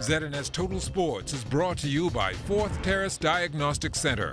ZNS Total Sports is brought to you by Fourth Terrace Diagnostic Center.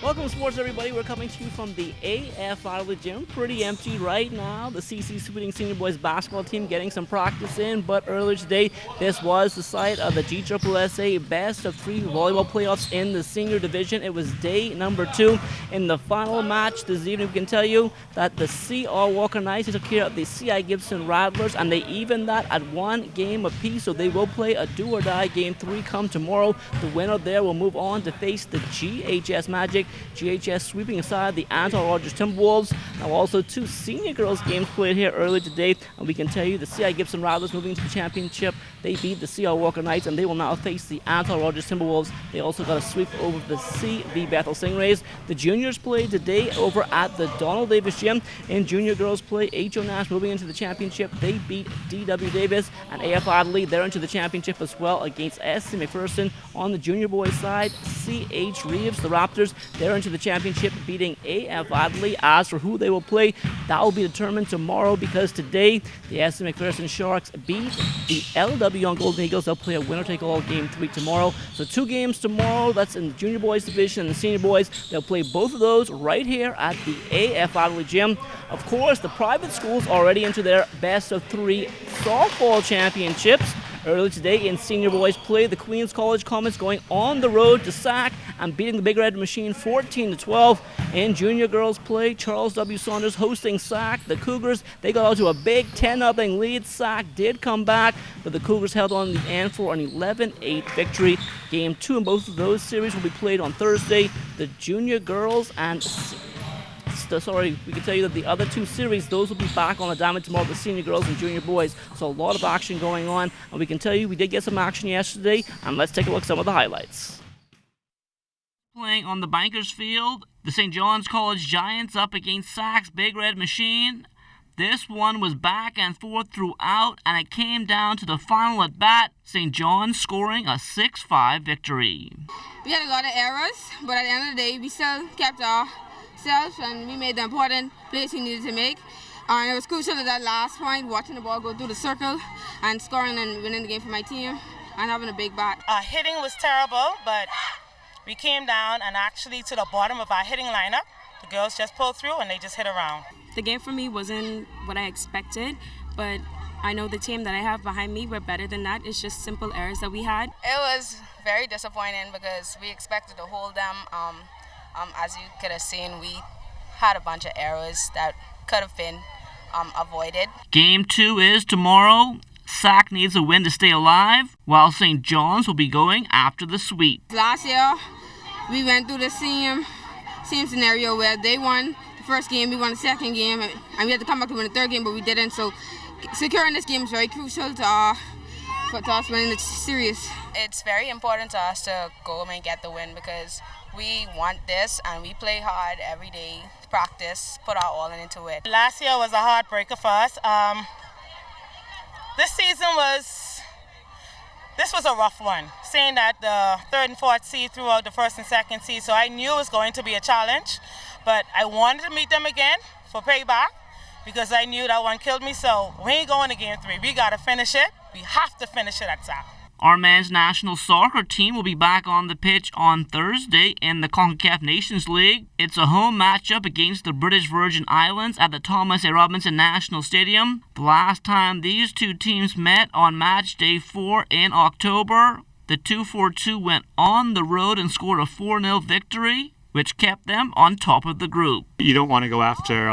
Welcome to sports, everybody. We're coming to you from the AF out of the gym. Pretty empty right now. The CC Swooning Senior Boys basketball team getting some practice in, but earlier today, this was the site of the GSSA Best of 3 volleyball playoffs in the senior division. It was day number 2. In the final match this evening, we can tell you that the C.R. Walker Knights took care of the C.I. Gibson Rattlers, and they evened that at 1 game apiece, so they will play a do-or-die game 3 come tomorrow. The winner there will move on to face the GHS Magic. GHS sweeping aside the Anton Rogers Timberwolves. Now also 2 senior girls games played here earlier today, and we can tell you the C.I. Gibson Rattlers moving to the championship. They beat the C.R. Walker Knights, and they will now face the Anton Rogers Timberwolves. They also got a sweep over the C.V. Bethel Stingrays. The juniors played today over at the Donald Davis Gym. In junior girls play, H.O. Nash moving into the championship. They beat D.W. Davis, and A.F. Adley, they're into the championship as well against S.C. McPherson. On the junior boys side, C.H. Reeves, the Raptors, they're into the championship, beating A.F. Adley. As for who they will play, that will be determined tomorrow, because today the S.C. McPherson Sharks beat the L.W. Young Golden Eagles. They'll play a winner-take-all game 3 tomorrow. So 2 games tomorrow. That's in the junior boys division and the senior boys. They'll play both of those right here at the A.F. Adley Gym. Of course, the private schools already into their best of 3 softball championships. Earlier today in senior boys play, the Queens College Comets going on the road to SAC and beating the Big Red Machine 14-12. In junior girls play, Charles W. Saunders hosting SAC. The Cougars, they got out to a big 10-0 lead. SAC did come back, but the Cougars held on the end for an 11-8 victory. Game 2 in both of those series will be played on Thursday. The junior girls and we can tell you that the other 2 series, those will be back on the diamond tomorrow, the senior girls and junior boys. So a lot of action going on, and we can tell you we did get some action yesterday, and let's take a look at some of the highlights. Playing on the Bankers Field, the St. John's College Giants up against SAC's Big Red Machine. This one was back and forth throughout, and it came down to the final at bat. St. John's scoring a 6-5 victory. We had a lot of errors, but at the end of the day, we still kept our and we made the important plays we needed to make. And it was crucial at that last point, watching the ball go through the circle and scoring and winning the game for my team and having a big bat. Our hitting was terrible, but we came down and actually to the bottom of our hitting lineup. The girls just pulled through and they just hit around. The game for me wasn't what I expected, but I know the team that I have behind me were better than that. It's just simple errors that we had. It was very disappointing because we expected to hold them. As you could have seen, we had a bunch of errors that could have been avoided. Game 2 is tomorrow. SAC needs a win to stay alive, while St. John's will be going after the sweep. Last year, we went through the same scenario where they won the first game, we won the second game, and we had to come back to win the third game, but we didn't. So securing this game is very crucial to us winning the series. It's very important to us to go home and get the win because we want this and we play hard every day, practice, put our all into it. Last year was a heartbreaker for us. This was a rough one, saying that the 3rd and 4th seed threw out the 1st and 2nd seed, so I knew it was going to be a challenge, but I wanted to meet them again for payback because I knew that one killed me, so we ain't going to game 3. We got to finish it. We have to finish it at SAC. Our men's national soccer team will be back on the pitch on Thursday in the CONCACAF Nations League. It's a home matchup against the British Virgin Islands at the Thomas A. Robinson National Stadium. The last time these 2 teams met on match day 4 in October, the 2-4-2 went on the road and scored a 4-0 victory, which kept them on top of the group. You don't want to go after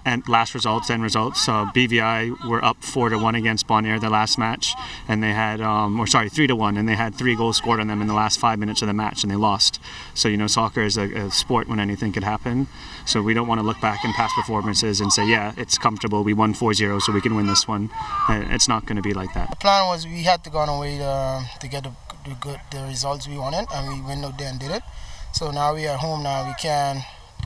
end results. BVI were up 4-1 against Bonaire the last match, and they had 3-1, and they had 3 goals scored on them in the last 5 minutes of the match, and they lost. So soccer is a sport when anything could happen. So we don't want to look back in past performances and say, yeah, it's comfortable. We won 4-0, so we can win this one. It's not going to be like that. The plan was we had to go on our way to get the results we wanted, and we went out there and did it. So now we are home now, we can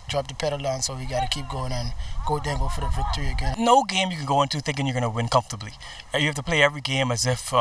drop the pedal down, so we got to keep going and go there and go for the victory again. No game you can go into thinking you're going to win comfortably. You have to play every game as if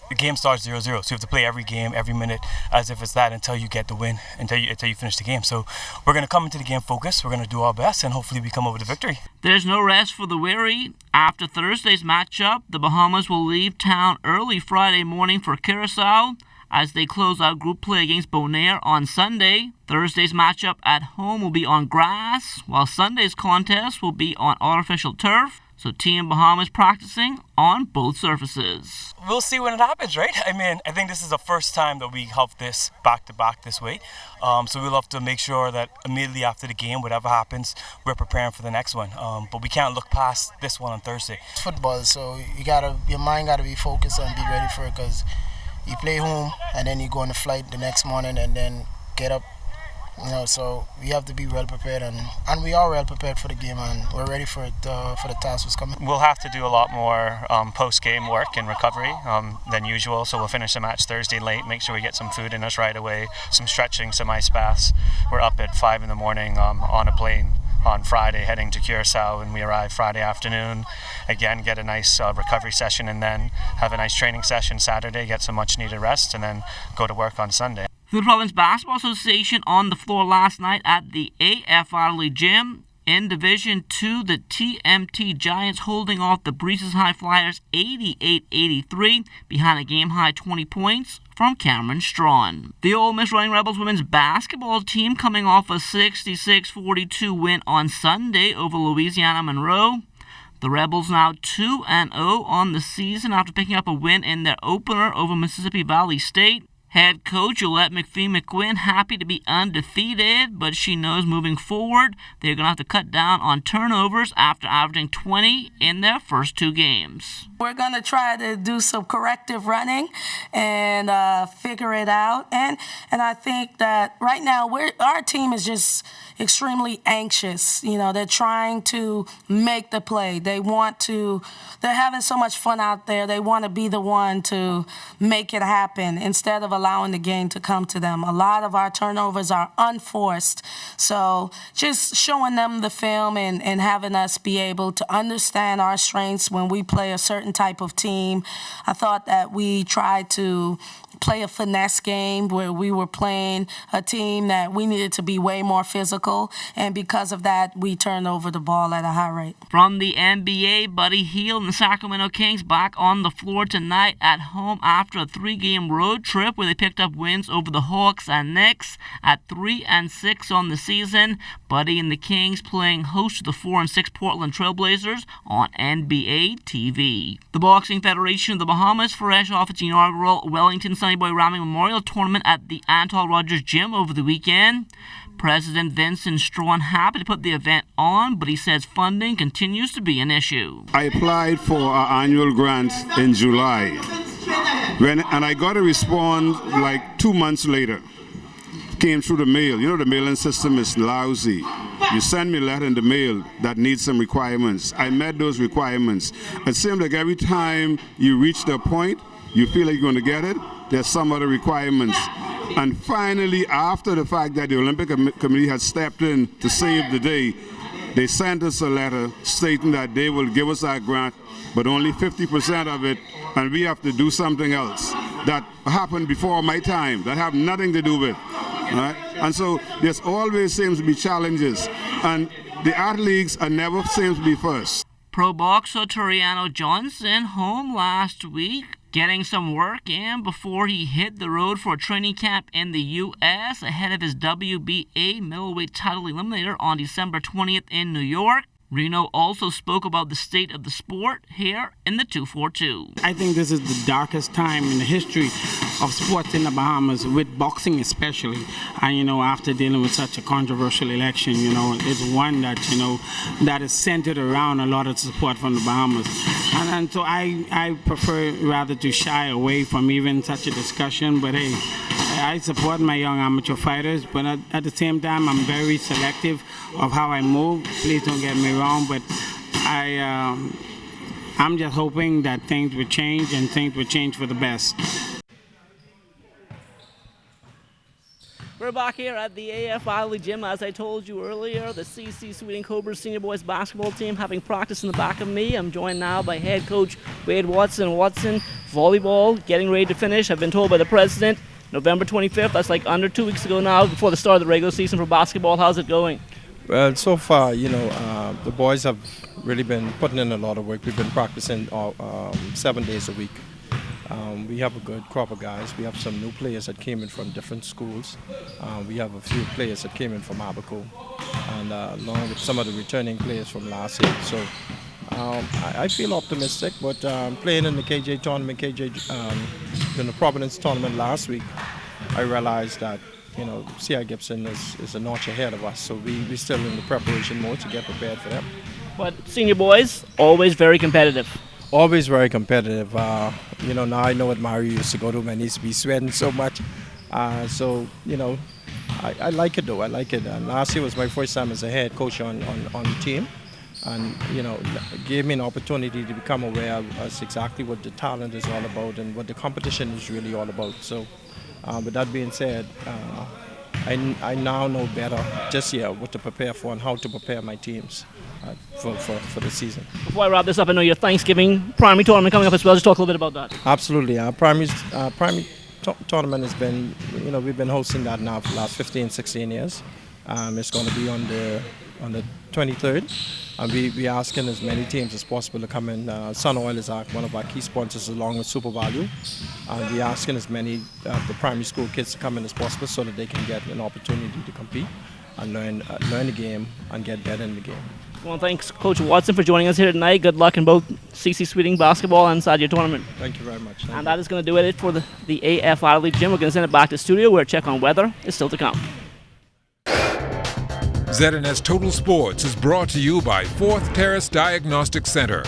the game starts 0-0, so you have to play every game, every minute, as if it's that until you get the win, until you finish the game. So we're going to come into the game focused, we're going to do our best, and hopefully we come over the victory. There's no rest for the weary. After Thursday's matchup, the Bahamas will leave town early Friday morning for Curacao as they close out group play against Bonaire on Sunday. Thursday's matchup at home will be on grass, while Sunday's contest will be on artificial turf. So Team Bahamas practicing on both surfaces. We'll see when it happens, right? I mean, I think this is the first time that we have this back-to-back this way. So we'll have to make sure that immediately after the game, whatever happens, we're preparing for the next one. But we can't look past this one on Thursday. It's football, so your mind gotta be focused and be ready for it, because you play home and then you go on a flight the next morning and then get up. So we have to be well prepared, and we are well prepared for the game, and we're ready for it, for the task that's coming. We'll have to do a lot more post-game work and recovery than usual, so we'll finish the match Thursday late, make sure we get some food in us right away, some stretching, some ice baths. We're up at 5 in the morning on a plane on Friday heading to Curacao, and we arrive Friday afternoon. Again, get a nice recovery session, and then have a nice training session Saturday, get some much needed rest, and then go to work on Sunday. The Province Basketball Association on the floor last night at the AF Arley Gym. In Division 2, the TMT Giants holding off the Breezes High Flyers 88-83 behind a game-high 20 points from Cameron Strawn. The Ole Miss Running Rebels women's basketball team coming off a 66-42 win on Sunday over Louisiana Monroe. The Rebels now 2-0 on the season after picking up a win in their opener over Mississippi Valley State. Head coach Gillette McPhee-McQuinn happy to be undefeated, but she knows moving forward they're going to have to cut down on turnovers after averaging 20 in their first 2 games. We're going to try to do some corrective running and figure it out. And I think that right now our team is just extremely anxious. They're trying to make the play. They're having so much fun out there. They want to be the one to make it happen instead of allowing the game to come to them. A lot of our turnovers are unforced. So just showing them the film and having us be able to understand our strengths when we play a certain type of team. I thought that we tried to play a finesse game where we were playing a team that we needed to be way more physical, and because of that, we turned over the ball at a high rate. From the NBA, Buddy Hield and the Sacramento Kings back on the floor tonight at home after a 3-game road trip where they picked up wins over the Hawks and Knicks at 3-6 on the season. Buddy and the Kings playing host to the 4-6 Portland Trailblazers on NBA TV. The Boxing Federation of the Bahamas, fresh off its inaugural Wellington Sonny Boy Ramming Memorial Tournament at the Antal Rogers Gym over the weekend. President Vincent Strawn happy to put the event on, but he says funding continues to be an issue. I applied for our annual grant in July, and I got a response like 2 months later. Came through the mail. The mailing system is lousy. You send me a letter in the mail that needs some requirements. I met those requirements. It seems like every time you reach the point, you feel like you're going to get it, there's some other requirements. And finally, after the fact that the Olympic Committee had stepped in to save the day, they sent us a letter stating that they will give us our grant, but only 50% of it, and we have to do something else that happened before my time, that have nothing to do with. Right? And so there's always seems to be challenges, and the athletes are never seems to be first. Pro boxer Toriano Johnson home last week, getting some work in before he hit the road for a training camp in the U.S. ahead of his WBA middleweight title eliminator on December 20th in New York. Reno also spoke about the state of the sport here in the 242. I think this is the darkest time in the history of sports in the Bahamas, with boxing especially. And, after dealing with such a controversial election, it's one that, that is centered around a lot of support from the Bahamas. And so I prefer rather to shy away from even such a discussion. But hey, I support my young amateur fighters, but at the same time, I'm very selective of how I move. Please don't get me wrong, but I'm just hoping that things would change, and things would change for the best. We're back here at the AF Adderley Gym. As I told you earlier, the CC Sweeting Cobras senior boys basketball team having practice in the back of me. I'm joined now by head coach Wade Watson. Watson, volleyball getting ready to finish. I've been told by the president, November 25th. That's like under 2 weeks ago now, before the start of the regular season for basketball. How's it going? Well, so far, the boys have really been putting in a lot of work. We've been practicing 7 days a week. We have a good crop of guys. We have some new players that came in from different schools. We have a few players that came in from Abaco, and along with some of the returning players from last year. So I feel optimistic, but playing in the KJ tournament, in the Providence tournament last week, I realized that C.I. Gibson is a notch ahead of us. So we're still in the preparation mode to get prepared for them. But senior boys, always very competitive. Always very competitive. Now I know what Mario used to go to when he used to be sweating so much. I like it though. I like it. Last year was my first time as a head coach on the team, and gave me an opportunity to become aware of exactly what the talent is all about and what the competition is really all about. So, with that being said, I now know better just what to prepare for and how to prepare my teams for the season. Before I wrap this up, I know your Thanksgiving primary tournament coming up as well. Just talk a little bit about that. Absolutely. Our primary tournament has been, we've been hosting that now for the last 15, 16 years. It's going to be on the 23rd. And we're asking as many teams as possible to come in. Sun Oil is one of our key sponsors along with Super Value. And we're asking as many of the primary school kids to come in as possible so that they can get an opportunity to compete and learn the game and get better in the game. Well, thanks Coach Watson for joining us here tonight. Good luck in both CC Sweeting basketball and inside your tournament. Thank you very much. And that is going to do it for the AF Adderley Gym. We're going to send it back to the studio where a check on weather is still to come. ZNS Total Sports is brought to you by 4th Terrace Diagnostic Center.